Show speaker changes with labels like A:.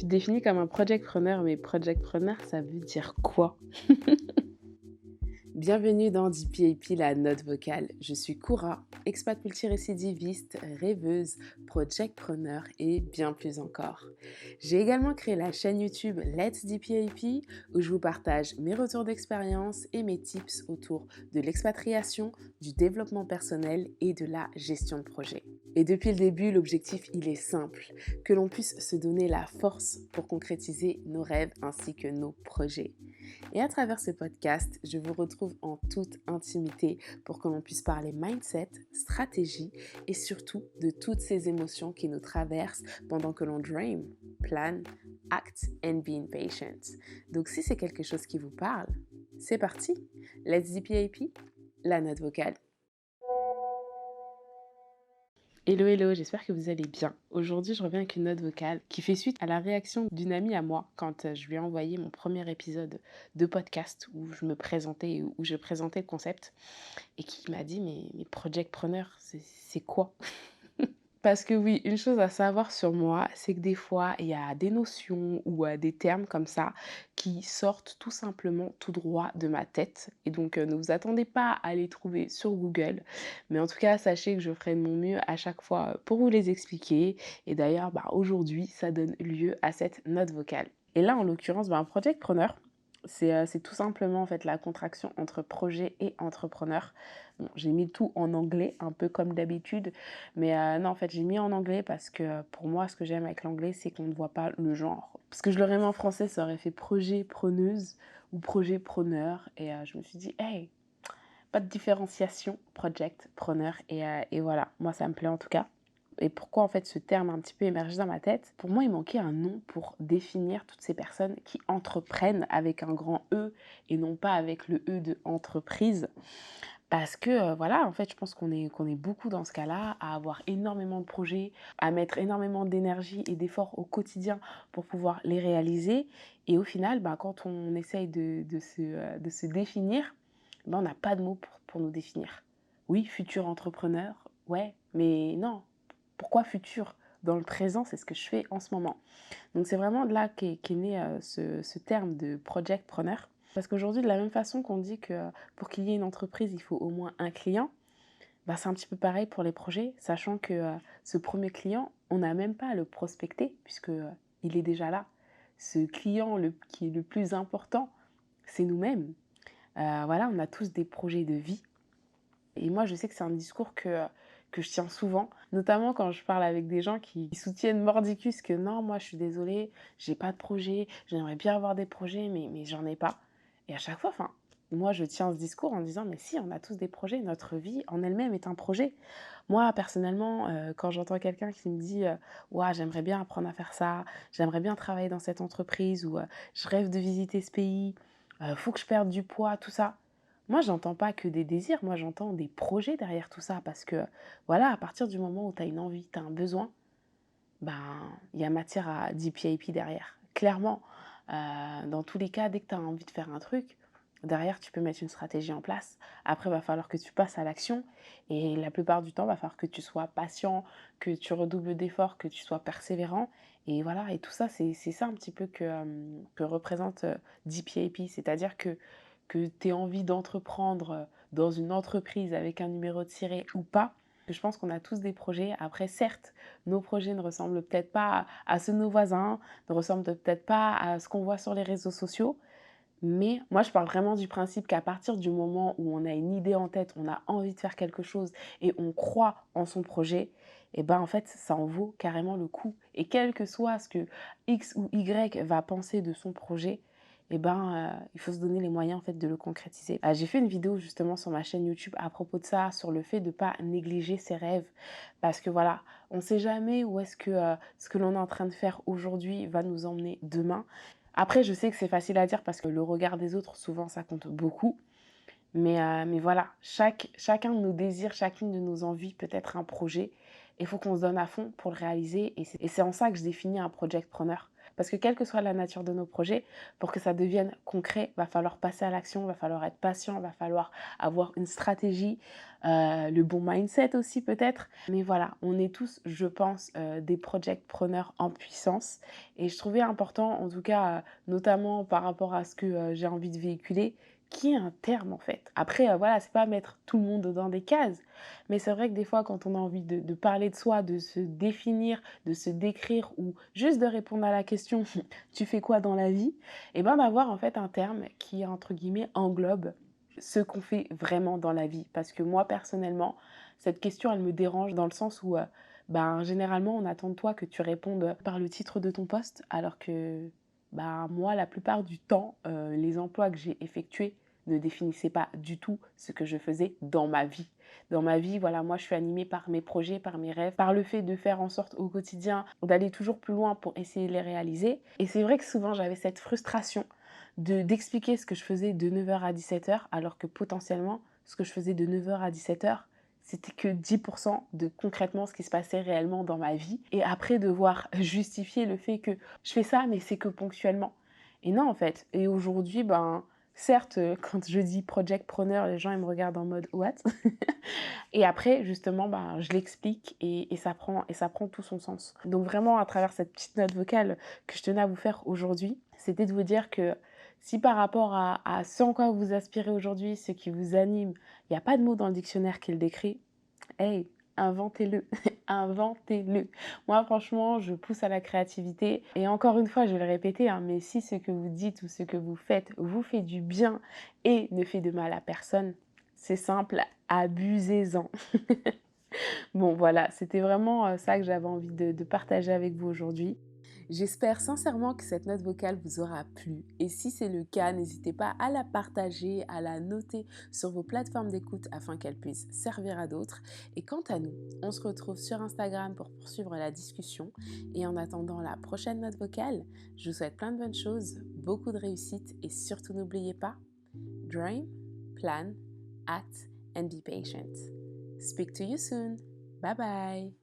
A: Tu te définis comme un projectpreneur, mais projectpreneur, ça veut dire quoi? Bienvenue dans DPAP, la note vocale. Je suis Koura, expat multirécidiviste, rêveuse, projectpreneur et bien plus encore. J'ai également créé la chaîne YouTube Let's DPAP où je vous partage mes retours d'expérience et mes tips autour de l'expatriation, du développement personnel et de la gestion de projet. Et depuis le début, l'objectif, il est simple, que l'on puisse se donner la force pour concrétiser nos rêves ainsi que nos projets. Et à travers ce podcast, je vous retrouve en toute intimité pour que l'on puisse parler mindset, stratégie et surtout de toutes ces émotions qui nous traversent pendant que l'on dream, plan, act and be impatient. Donc si c'est quelque chose qui vous parle, c'est parti. Let's DPAP, la note vocale. Hello, hello, j'espère que vous allez bien. Aujourd'hui, je reviens avec une note vocale qui fait suite à la réaction d'une amie à moi quand je lui ai envoyé mon premier épisode de podcast où je me présentais, où je présentais le concept et qui m'a dit mais Projectpreneur, c'est quoi? Parce que oui, une chose à savoir sur moi, c'est que des fois, il y a des notions ou des termes comme ça qui sortent tout simplement tout droit de ma tête. Et donc, ne vous attendez pas à les trouver sur Google. Mais en tout cas, sachez que je ferai de mon mieux à chaque fois pour vous les expliquer. Et d'ailleurs, aujourd'hui, ça donne lieu à cette note vocale. Et là, en l'occurrence, un projectpreneur, c'est tout simplement en fait la contraction entre projet et entrepreneur. Bon, j'ai mis tout en anglais, un peu comme d'habitude, mais non, en fait, j'ai mis en anglais parce que pour moi, ce que j'aime avec l'anglais, c'est qu'on ne voit pas le genre. Parce que je l'aurais mis en français, ça aurait fait projet preneuse ou projet preneur. Et je me suis dit, hey, pas de différenciation, project, preneur. Et voilà, moi, ça me plaît en tout cas. Et pourquoi en fait ce terme a un petit peu émergé dans ma tête? Pour moi, il manquait un nom pour définir toutes ces personnes qui entreprennent avec un grand E et non pas avec le E de entreprise. Parce que voilà, en fait, je pense qu'on est beaucoup dans ce cas-là, à avoir énormément de projets, à mettre énormément d'énergie et d'efforts au quotidien pour pouvoir les réaliser. Et au final, quand on essaye de se définir, on n'a pas de mots pour nous définir. Oui, futur entrepreneur, ouais, mais non. Pourquoi futur? Dans le présent, c'est ce que je fais en ce moment. Donc c'est vraiment de là qu'est né ce terme de projectpreneur. Parce qu'aujourd'hui, de la même façon qu'on dit que pour qu'il y ait une entreprise, il faut au moins un client, c'est un petit peu pareil pour les projets, sachant que ce premier client, on n'a même pas à le prospecter, puisque il est déjà là. Ce client qui est le plus important, c'est nous-mêmes. Voilà, on a tous des projets de vie. Et moi, je sais que c'est un discours que je tiens souvent, notamment quand je parle avec des gens qui soutiennent mordicus que non, moi je suis désolée, j'ai pas de projet, j'aimerais bien avoir des projets, mais j'en ai pas. Et à chaque fois, moi je tiens ce discours en disant, mais si, on a tous des projets, notre vie en elle-même est un projet. Moi, personnellement, quand j'entends quelqu'un qui me dit, ouah, j'aimerais bien apprendre à faire ça, j'aimerais bien travailler dans cette entreprise, ou je rêve de visiter ce pays, faut que je perde du poids, tout ça. Moi, j'entends pas que des désirs, moi j'entends des projets derrière tout ça parce que voilà, à partir du moment où tu as une envie, tu as un besoin, il y a matière à DPIP derrière. Clairement, dans tous les cas, dès que tu as envie de faire un truc, derrière, tu peux mettre une stratégie en place. Après, il va falloir que tu passes à l'action. Et la plupart du temps, il va falloir que tu sois patient, que tu redoubles d'efforts, que tu sois persévérant. Et voilà, et tout ça, c'est ça un petit peu que représente DPIP. C'est-à-dire que tu aies envie d'entreprendre dans une entreprise avec un numéro tiré ou pas. Je pense qu'on a tous des projets. Après, certes, nos projets ne ressemblent peut-être pas à ceux de nos voisins, ne ressemblent peut-être pas à ce qu'on voit sur les réseaux sociaux. Mais moi, je parle vraiment du principe qu'à partir du moment où on a une idée en tête, on a envie de faire quelque chose et on croit en son projet, et en fait, ça en vaut carrément le coup. Et quel que soit ce que X ou Y va penser de son projet, il faut se donner les moyens en fait de le concrétiser. J'ai fait une vidéo justement sur ma chaîne YouTube à propos de ça, sur le fait de ne pas négliger ses rêves. Parce que voilà, on ne sait jamais où est-ce que ce que l'on est en train de faire aujourd'hui va nous emmener demain. Après, je sais que c'est facile à dire parce que le regard des autres, souvent, ça compte beaucoup. Mais voilà, chacun de nos désirs, chacune de nos envies peut être un projet. il faut qu'on se donne à fond pour le réaliser et c'est en ça que je définis un projectpreneur. Parce que quelle que soit la nature de nos projets, pour que ça devienne concret, va falloir passer à l'action, va falloir être patient, va falloir avoir une stratégie, le bon mindset aussi peut-être. Mais voilà, on est tous, je pense, des projectpreneurs en puissance. Et je trouvais important, en tout cas, notamment par rapport à ce que j'ai envie de véhiculer, qui est un terme en fait. Après, voilà, c'est pas mettre tout le monde dans des cases, mais c'est vrai que des fois, quand on a envie de parler de soi, de se définir, de se décrire ou juste de répondre à la question tu fais quoi dans la vie, et ben d'avoir en fait un terme qui, entre guillemets, englobe ce qu'on fait vraiment dans la vie. Parce que moi, personnellement, cette question, elle me dérange dans le sens où, ben, généralement, on attend de toi que tu répondes par le titre de ton poste, alors que bah, moi, la plupart du temps, les emplois que j'ai effectués ne définissaient pas du tout ce que je faisais dans ma vie. Dans ma vie, voilà, moi, je suis animée par mes projets, par mes rêves, par le fait de faire en sorte au quotidien d'aller toujours plus loin pour essayer de les réaliser. Et c'est vrai que souvent, j'avais cette frustration d'expliquer ce que je faisais de 9h à 17h, alors que potentiellement, ce que je faisais de 9h à 17h, c'était que 10% de concrètement ce qui se passait réellement dans ma vie. Et après, devoir justifier le fait que je fais ça, mais c'est que ponctuellement. Et non, en fait. Et aujourd'hui, ben, certes, quand je dis projectpreneur, les gens ils me regardent en mode what? Et après, justement, ben, je l'explique et ça prend tout son sens. Donc vraiment, à travers cette petite note vocale que je tenais à vous faire aujourd'hui, c'était de vous dire que si par rapport à ce en quoi vous aspirez aujourd'hui, ce qui vous anime, il n'y a pas de mot dans le dictionnaire qui le décrit, hey, inventez-le, inventez-le. Moi, franchement, je pousse à la créativité. Et encore une fois, je vais le répéter, hein, mais si ce que vous dites ou ce que vous faites vous fait du bien et ne fait de mal à personne, c'est simple, abusez-en. Bon, voilà, c'était vraiment ça que j'avais envie de partager avec vous aujourd'hui. J'espère sincèrement que cette note vocale vous aura plu et si c'est le cas, n'hésitez pas à la partager, à la noter sur vos plateformes d'écoute afin qu'elle puisse servir à d'autres. Et quant à nous, on se retrouve sur Instagram pour poursuivre la discussion et en attendant la prochaine note vocale, je vous souhaite plein de bonnes choses, beaucoup de réussite et surtout n'oubliez pas, dream, plan, act and be patient. Speak to you soon. Bye bye.